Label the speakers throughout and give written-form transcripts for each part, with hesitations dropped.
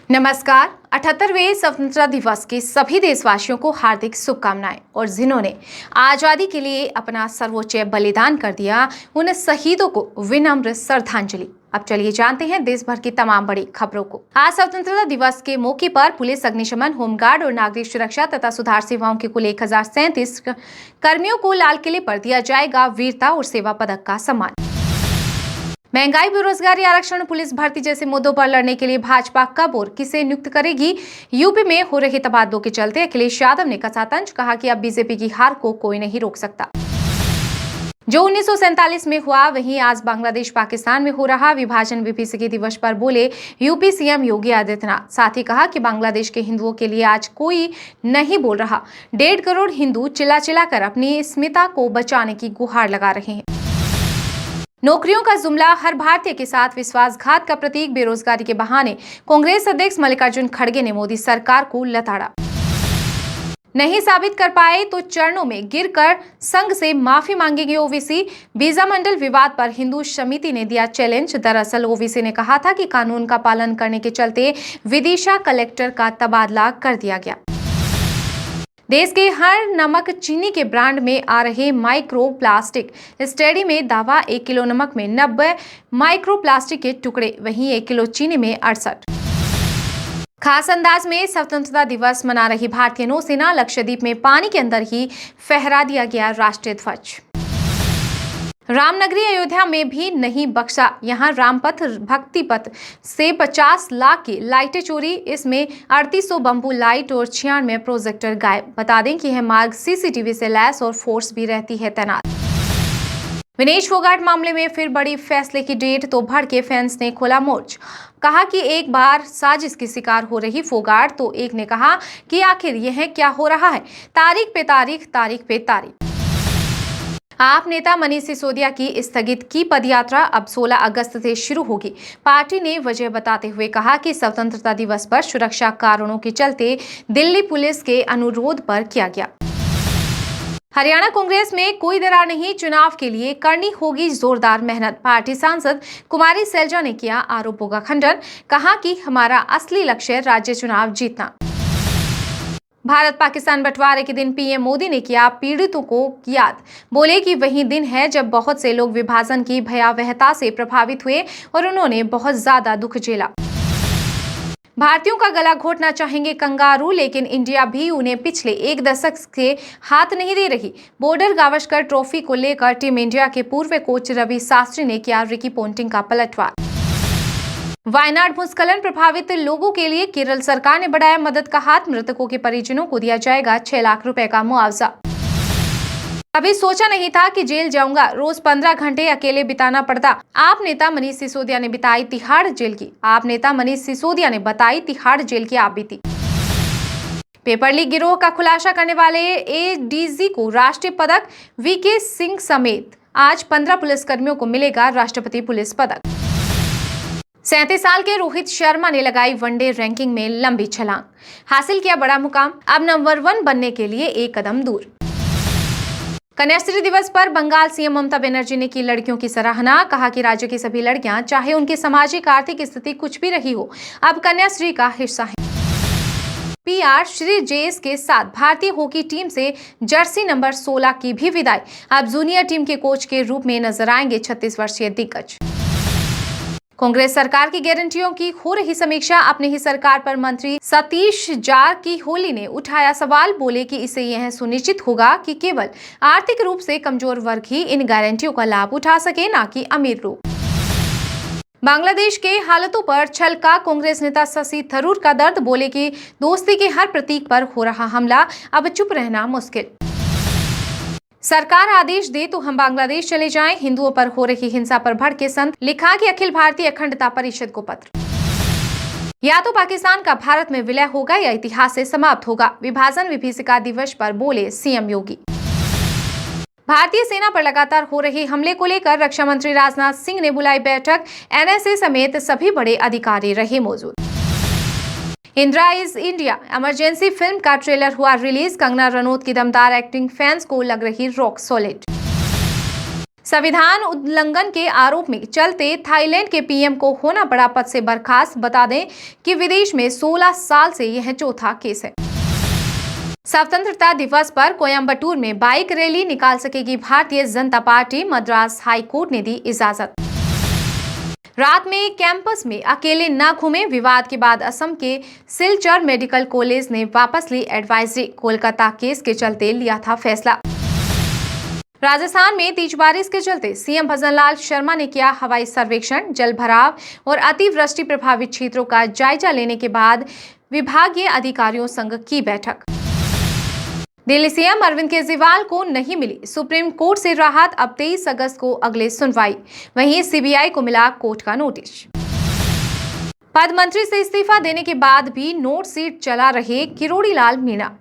Speaker 1: नमस्कार। 78वें स्वतंत्रता दिवस के सभी देशवासियों को हार्दिक शुभकामनाएं। और जिन्होंने आजादी के लिए अपना सर्वोच्च बलिदान कर दिया, उन शहीदों को विनम्र श्रद्धांजलि। अब चलिए जानते हैं देश भर की तमाम बड़ी खबरों को। आज स्वतंत्रता दिवस के मौके पर पुलिस, अग्निशमन, होमगार्ड और नागरिक सुरक्षा तथा सुधार सेवाओं के कुल 1037 कर्मियों को लाल किले पर दिया जाएगा वीरता और सेवा पदक का सम्मान। महंगाई, बेरोजगारी, आरक्षण, पुलिस भर्ती जैसे मुद्दों पर लड़ने के लिए भाजपा कब और किसे नियुक्त करेगी? यूपी में हो रहे तबादलों के चलते अखिलेश यादव ने कसा तंज, कहा कि अब बीजेपी की हार को कोई नहीं रोक सकता। जो 1947 में हुआ वहीं आज बांग्लादेश पाकिस्तान में हो रहा। विभाजन विभीषिकी दिवस पर बोले यूपी सीएम योगी आदित्यनाथ। साथ ही कहा कि बांग्लादेश के हिंदुओं के लिए आज कोई नहीं बोल रहा। 1.5 करोड़ हिंदू चिल्ला चिल्ला कर अपनी अस्मिता को बचाने की गुहार लगा रहे हैं। नौकरियों का जुमला, हर भारतीय के साथ विश्वासघात का प्रतीक। बेरोजगारी के बहाने कांग्रेस अध्यक्ष मल्लिकार्जुन खड़गे ने मोदी सरकार को लताड़ा। नहीं साबित कर पाए तो चरणों में गिरकर संघ से माफी मांगेंगे ओवीसी। वीजा मंडल विवाद पर हिंदू समिति ने दिया चैलेंज। दरअसल ओवीसी ने कहा था कि कानून का पालन करने के चलते विदिशा कलेक्टर का तबादला कर दिया गया। देश के हर नमक चीनी के ब्रांड में आ रहे माइक्रो प्लास्टिक। स्टडी में दावा 1 किलो नमक में 90 माइक्रो प्लास्टिक के टुकड़े, वहीं 1 किलो चीनी में 68। खास अंदाज में स्वतंत्रता दिवस मना रही भारतीय नौसेना। लक्षद्वीप में पानी के अंदर ही फहरा दिया गया राष्ट्रीय ध्वज। रामनगरी अयोध्या में भी नहीं बख्शा। यहां रामपथ भक्ति पथ से 50 लाख की लाइटें चोरी। इसमें 3800 बम्बू लाइट और 96 प्रोजेक्टर गायब। बता दें कि यह मार्ग सीसीटीवी से लैस और फोर्स भी रहती है तैनात। विनेश फोगाट मामले में फिर बड़ी फैसले की डेट, तो भड़के फैंस ने खोला मोर्च। कहा कि एक बार साजिश की शिकार हो रही फोगाट, तो एक ने कहा कि आखिर यह क्या हो रहा है। तारीख पे तारीख, तारीख पे तारीख। आप नेता मनीष सिसोदिया की स्थगित की पदयात्रा अब 16 अगस्त से शुरू होगी। पार्टी ने वजह बताते हुए कहा कि स्वतंत्रता दिवस पर सुरक्षा कारणों के चलते दिल्ली पुलिस के अनुरोध पर किया गया। हरियाणा कांग्रेस में कोई दरार नहीं, चुनाव के लिए करनी होगी जोरदार मेहनत। पार्टी सांसद कुमारी सैलजा ने किया आरोपों का खंडन। कहा कि हमारा असली लक्ष्य राज्य चुनाव जीतना। भारत पाकिस्तान बंटवारे के दिन पीएम मोदी ने किया पीड़ितों को याद। बोले कि वही दिन है जब बहुत से लोग विभाजन की भयावहता से प्रभावित हुए और उन्होंने बहुत ज्यादा दुख झेला। भारतीयों का गला घोटना चाहेंगे कंगारू, लेकिन इंडिया भी उन्हें पिछले 1 दशक से हाथ नहीं दे रही। बॉर्डर गावस्कर ट्रॉफी को लेकर टीम इंडिया के पूर्व कोच रवि शास्त्री ने किया रिकी पोंटिंग का पलटवार। वायनाड भूस्खलन प्रभावित लोगों के लिए केरल सरकार ने बढ़ाया मदद का हाथ। मृतकों के परिजनों को दिया जाएगा 6 लाख रुपए का मुआवजा। अभी सोचा नहीं था कि जेल जाऊंगा, रोज 15 घंटे अकेले बिताना पड़ता। आप नेता मनीष सिसोदिया ने बिताई तिहाड़ जेल की। आप नेता मनीष सिसोदिया ने बताई तिहाड़ जेल की आप बीती। पेपर लीक गिरोह का खुलासा करने वाले एडीजी को राष्ट्रीय पदक। वीके सिंह समेत आज 15 पुलिसकर्मियों को मिलेगा राष्ट्रपति पुलिस पदक। 37 साल के रोहित शर्मा ने लगाई वनडे रैंकिंग में लंबी छलांग, हासिल किया बड़ा मुकाम। अब नंबर 1 बनने के लिए 1 कदम दूर। कन्याश्री दिवस पर बंगाल सीएम ममता बनर्जी ने की लड़कियों की सराहना। कहा कि राज्य की सभी लड़कियां, चाहे उनकी सामाजिक आर्थिक स्थिति कुछ भी रही हो, अब कन्याश्री का हिस्सा है। पीआर श्री जेएस के साथ भारतीय हॉकी टीम से जर्सी नंबर 16 की भी विदाई। अब जूनियर टीम के कोच के रूप में नजर आएंगे 36 वर्षीय दिग्गज। कांग्रेस सरकार की गारंटियों की हो रही समीक्षा। अपनी ही सरकार पर मंत्री सतीश जारकिहोली ने उठाया सवाल। बोले कि इससे यह सुनिश्चित होगा कि केवल आर्थिक रूप से कमजोर वर्ग ही इन गारंटियों का लाभ उठा सके, ना कि अमीर लोग। बांग्लादेश के हालातों पर छलका कांग्रेस नेता शशि थरूर का दर्द। बोले कि दोस्ती के हर प्रतीक पर हो रहा हमला, अब चुप रहना मुश्किल। सरकार आदेश दे तो हम बांग्लादेश चले जाएं। हिंदुओं पर हो रही हिंसा पर भड़के संत। लिखा कि अखिल भारतीय अखंडता परिषद को पत्र। या तो पाकिस्तान का भारत में विलय होगा या इतिहास से समाप्त होगा। विभाजन विभीषिका दिवस पर बोले सीएम योगी। भारतीय सेना पर लगातार हो रहे हमले को लेकर रक्षा मंत्री राजनाथ सिंह ने बुलाई बैठक। एनएसए समेत सभी बड़े अधिकारी रहे मौजूद। Indira is India emergency film का ट्रेलर हुआ रिलीज। कंगना रनौत की दमदार एक्टिंग फैंस को लग रही रॉक सॉलिड। संविधान उल्लंघन के आरोप में चलते थाईलैंड के पीएम को होना पड़ा पद से बर्खास्त। बता दें कि विदेश में 16 साल से यह चौथा केस है। स्वतंत्रता दिवस पर कोयम्बटूर में बाइक रैली निकाल सकेगी Bharatiya Janata party. Madras high court ने दी इजाजत। रात में कैंपस में अकेले न घूमें। विवाद के बाद असम के सिलचर मेडिकल कॉलेज ने वापस ली एडवाइजरी। कोलकाता केस के चलते लिया था फैसला। राजस्थान में तेज बारिश के चलते सीएम भजनलाल शर्मा ने किया हवाई सर्वेक्षण। जल भराव और अतिवृष्टि प्रभावित क्षेत्रों का जायजा लेने के बाद विभागीय अधिकारियों संग की बैठक। दिल्ली सीएम अरविंद केजरीवाल को नहीं मिली सुप्रीम कोर्ट से राहत। अब 23 अगस्त को अगले सुनवाई। वहीं सीबीआई को मिला कोर्ट का नोटिस। पद मंत्री से इस्तीफा देने के बाद भी नोट सीट चला रहे किरोड़ी लाल मीणा।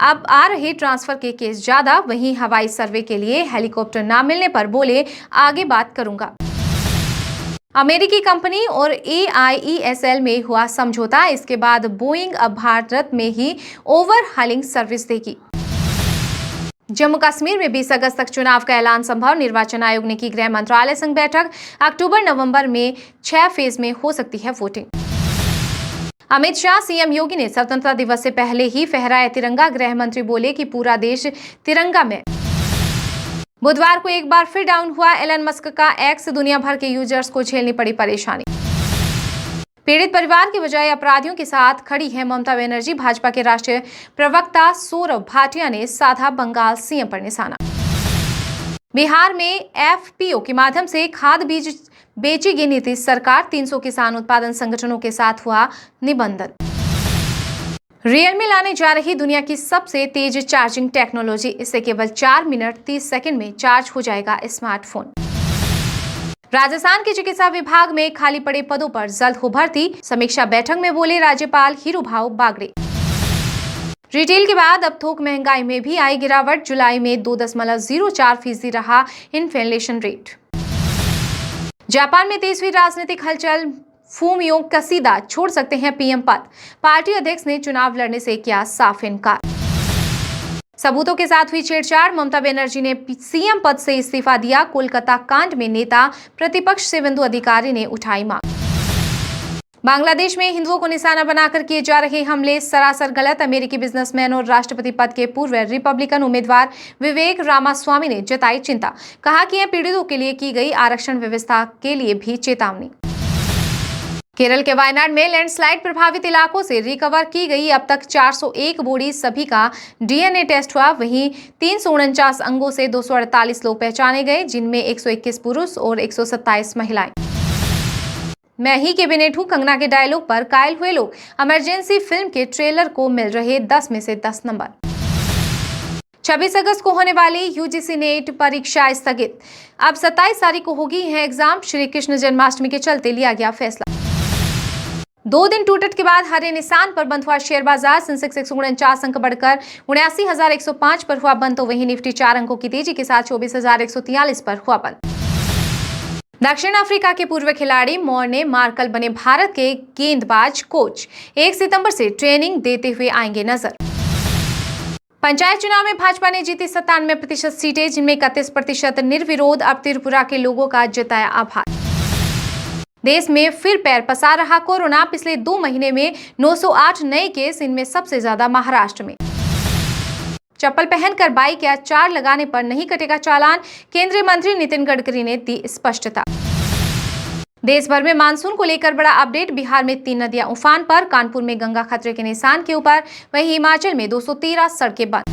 Speaker 1: अब आ रहे ट्रांसफर के केस ज्यादा। वहीं हवाई सर्वे के लिए हेलीकॉप्टर न मिलने पर बोले आगे बात करूंगा। अमेरिकी कंपनी और AIESL में हुआ समझौता। इसके बाद बोइंग अब भारत में ही ओवरहालिंग सर्विस देगी। जम्मू कश्मीर में 20 अगस्त तक चुनाव का ऐलान संभव। निर्वाचन आयोग ने की गृह मंत्रालय संग बैठक। अक्टूबर-नवंबर में 6 फेज में हो सकती है वोटिंग। अमित शाह सीएम योगी ने स्वतंत्रता दिवस से पहले ही फहराया तिरंगा। गृह मंत्री बोले कि पूरा देश तिरंगा में। बुधवार को एक बार फिर डाउन हुआ एलन मस्क का एक्स। दुनिया भर के यूजर्स को झेलनी पड़ी परेशानी। पीड़ित परिवार के बजाय अपराधियों के साथ खड़ी है ममता बनर्जी। भाजपा के राष्ट्रीय प्रवक्ता सौरभ भाटिया ने साधा बंगाल सीएम पर निशाना। बिहार में FPO के माध्यम से खाद बीज बेचेगी नीतीश सरकार। 300 किसान उत्पादन संगठनों के साथ हुआ निबंधन। रियलमी लाने जा रही दुनिया की सबसे तेज चार्जिंग टेक्नोलॉजी। इससे केवल 4 मिनट 30 सेकंड में चार्ज हो जाएगा स्मार्टफोन। राजस्थान के चिकित्सा विभाग में खाली पड़े पदों पर जल्द हो भर्ती। समीक्षा बैठक में बोले राज्यपाल हीरूभाऊ बागड़े। रिटेल के बाद अब थोक महंगाई में भी आई गिरावट। जुलाई में 2.04% रहा इन्फ्लेशन रेट। जापान में 23वीं राजनीतिक हलचल। फूमियो कसीदा छोड़ सकते हैं पीएम पद। पार्टी अध्यक्ष ने चुनाव लड़ने से किया साफ इनकार। सबूतों के साथ हुई छेड़छाड़। ममता बनर्जी ने सीएम पद से इस्तीफा दिया। कोलकाता कांड में नेता प्रतिपक्ष शिवेंदु अधिकारी ने उठाई मांग। बांग्लादेश में हिंदुओं को निशाना बनाकर किए जा रहे हमले सरासर गलत। अमेरिकी बिजनेसमैन और राष्ट्रपति पद के पूर्व रिपब्लिकन उम्मीदवार विवेक रामास्वामी ने जताई चिंता। कहा कि यह पीड़ितों के लिए की गई आरक्षण व्यवस्था के लिए भी चेतावनी। केरल के वायनाड में लैंडस्लाइड प्रभावित इलाकों से रिकवर की गई अब तक 401 बॉडी। सभी का DNA टेस्ट हुआ। वहीं 349 अंगों से 248 लोग पहचाने गए, जिनमें 121 पुरुष और 127 महिलाएं। मैं ही कैबिनेट हूं कंगना के डायलॉग पर कायल हुए लोग। इमरजेंसी फिल्म के ट्रेलर को मिल रहे 10 में से 10 नंबर। 26 अगस्त को होने वाली UGC नेट परीक्षा स्थगित। अब 27 तारीख को होगी है एग्जाम। श्री कृष्ण जन्माष्टमी के चलते लिया गया फैसला। 2 दिन टूटट के बाद हरे निशान पर बंद हुआ शेयर बाजार। सेंसेक्स 149 अंक बढ़कर 79,105 पर हुआ बंद। तो वहीं निफ्टी 4 अंकों की तेजी के साथ 24,143 पर हुआ बंद। दक्षिण अफ्रीका के पूर्व खिलाड़ी मॉर्ने मार्कल बने भारत के गेंदबाज कोच। 1 सितंबर से ट्रेनिंग देते हुए आएंगे नजर। पंचायत चुनाव में भाजपा ने जीती 97% सीटें, जिनमें 31% निर्विरोध। अब त्रिपुरा के लोगों का जताया आभार। देश में फिर पैर पसार रहा कोरोना। पिछले 2 महीने में 908 नए केस, इनमें सबसे ज्यादा महाराष्ट्र में। चप्पल पहनकर बाइक या 4 लगाने पर नहीं कटेगा चालान। केंद्रीय मंत्री नितिन गडकरी ने दी स्पष्टता। देश भर में मानसून को लेकर बड़ा अपडेट। बिहार में 3 नदियां उफान पर। कानपुर में गंगा खतरे के निशान के ऊपर। वहीं हिमाचल में 213 सड़कें बंद।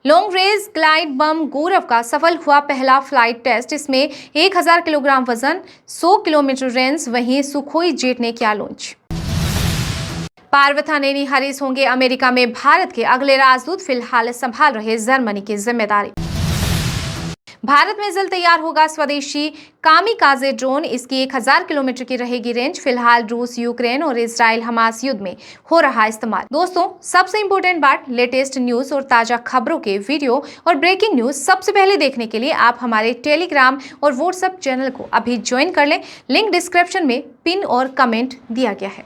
Speaker 1: लॉन्ग रेंज ग्लाइड बम गौरव का सफल हुआ पहला फ्लाइट टेस्ट। इसमें 1000 किलोग्राम वजन, 100 किलोमीटर रेंज। वहीं सुखोई जेट ने किया लॉन्च। पार्वथानेनी हरीश होंगे अमेरिका में भारत के अगले राजदूत। फिलहाल संभाल रहे जर्मनी की जिम्मेदारी। भारत में जल्द तैयार होगा स्वदेशी कामिकाजे ड्रोन। इसकी 1000 किलोमीटर की रहेगी रेंज। फिलहाल रूस, यूक्रेन और इजराइल हमास युद्ध में हो रहा इस्तेमाल। दोस्तों, सबसे इंपॉर्टेंट बात, लेटेस्ट न्यूज और ताजा खबरों के वीडियो और ब्रेकिंग न्यूज सबसे पहले देखने के लिए आप हमारे टेलीग्राम और व्हाट्सएप चैनल को अभी ज्वाइन कर लें। लिंक डिस्क्रिप्शन में पिन और कमेंट दिया गया है।